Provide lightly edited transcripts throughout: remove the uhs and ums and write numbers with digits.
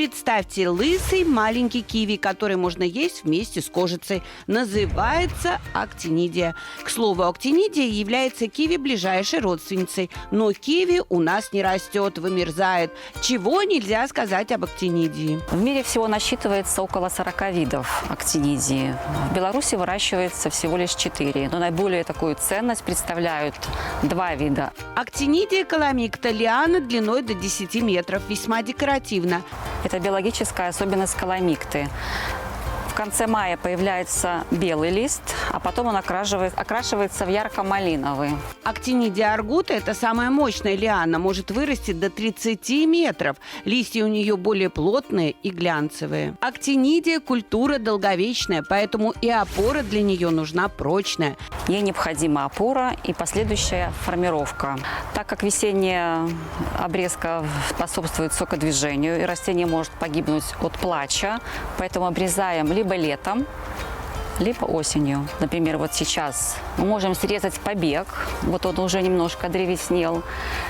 Представьте лысый маленький киви, который можно есть вместе с кожицей. Называется актинидия. К слову, актинидия является киви ближайшей родственницей. Но киви у нас не растет, вымерзает. Чего нельзя сказать об актинидии? В мире всего насчитывается около 40 видов актинидии. В Беларуси выращивается всего лишь 4, но наиболее такую ценность представляют 2 вида. Актинидия каламикта, лиана длиной до 10 метров, весьма декоративна. Это биологическая особенность каламикты. В конце мая появляется белый лист, а потом он окрашивается в ярко-малиновый. Актинидия аргута – это самая мощная лиана, может вырасти до 30 метров. Листья у нее более плотные и глянцевые. Актинидия – культура долговечная, поэтому и опора для нее нужна прочная. Ей необходима опора и последующая формировка. Так как весенняя обрезка способствует сокодвижению, и растение может погибнуть от плача, поэтому обрезаем либо летом, либо осенью. Например, вот сейчас мы можем срезать побег, вот он уже немножко древеснел,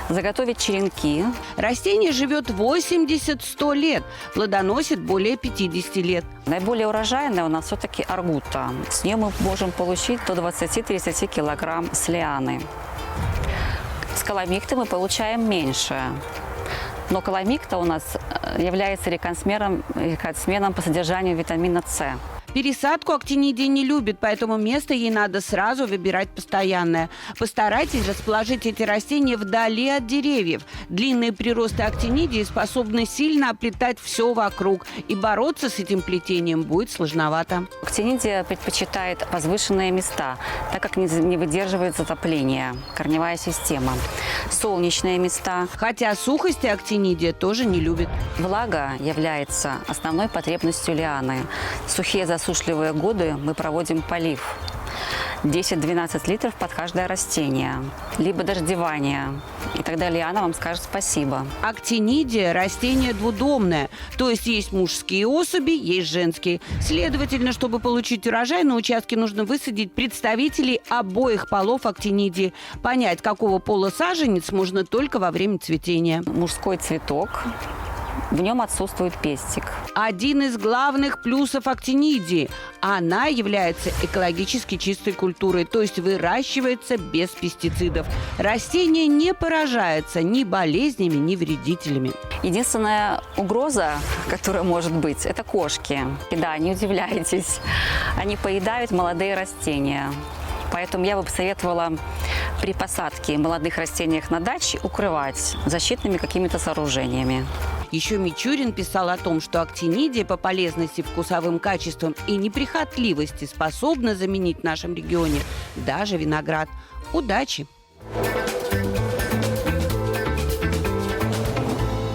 заготовить черенки. Растение живет 80-100 лет, плодоносит более 50 лет. Наиболее урожайная у нас все-таки аргута. С нее мы можем получить до 20-30 килограмм с лианы. С каламикты мы получаем меньше. Но каламикта у нас является рекордсменом по содержанию витамина С. Пересадку актинидия не любит, поэтому место ей надо сразу выбирать постоянное. Постарайтесь расположить эти растения вдали от деревьев. Длинные приросты актинидии способны сильно оплетать все вокруг, и бороться с этим плетением будет сложновато. Актинидия предпочитает возвышенные места, так как не выдерживает затопления, корневая система. Солнечные места. Хотя сухости актинидия тоже не любит. Влага является основной потребностью лианы. Сухие засушливые годы мы проводим полив. 10-12 литров под каждое растение, либо дождевание. И тогда лиана вам скажет спасибо. Актинидия – растение двудомное, то есть мужские особи, есть женские. Следовательно, чтобы получить урожай, на участке нужно высадить представителей обоих полов актинидии. Понять, какого пола саженец, можно только во время цветения. Мужской цветок. В нем отсутствует пестик. Один из главных плюсов актинидии – она является экологически чистой культурой, то есть выращивается без пестицидов. Растение не поражается ни болезнями, ни вредителями. Единственная угроза, которая может быть, это кошки. И да, не удивляйтесь, они поедают молодые растения. Поэтому я бы посоветовала при посадке молодых растений на даче укрывать защитными какими-то сооружениями. Еще Мичурин писал о том, что актинидия по полезности, вкусовым качествам и неприхотливости способна заменить в нашем регионе даже виноград. Удачи!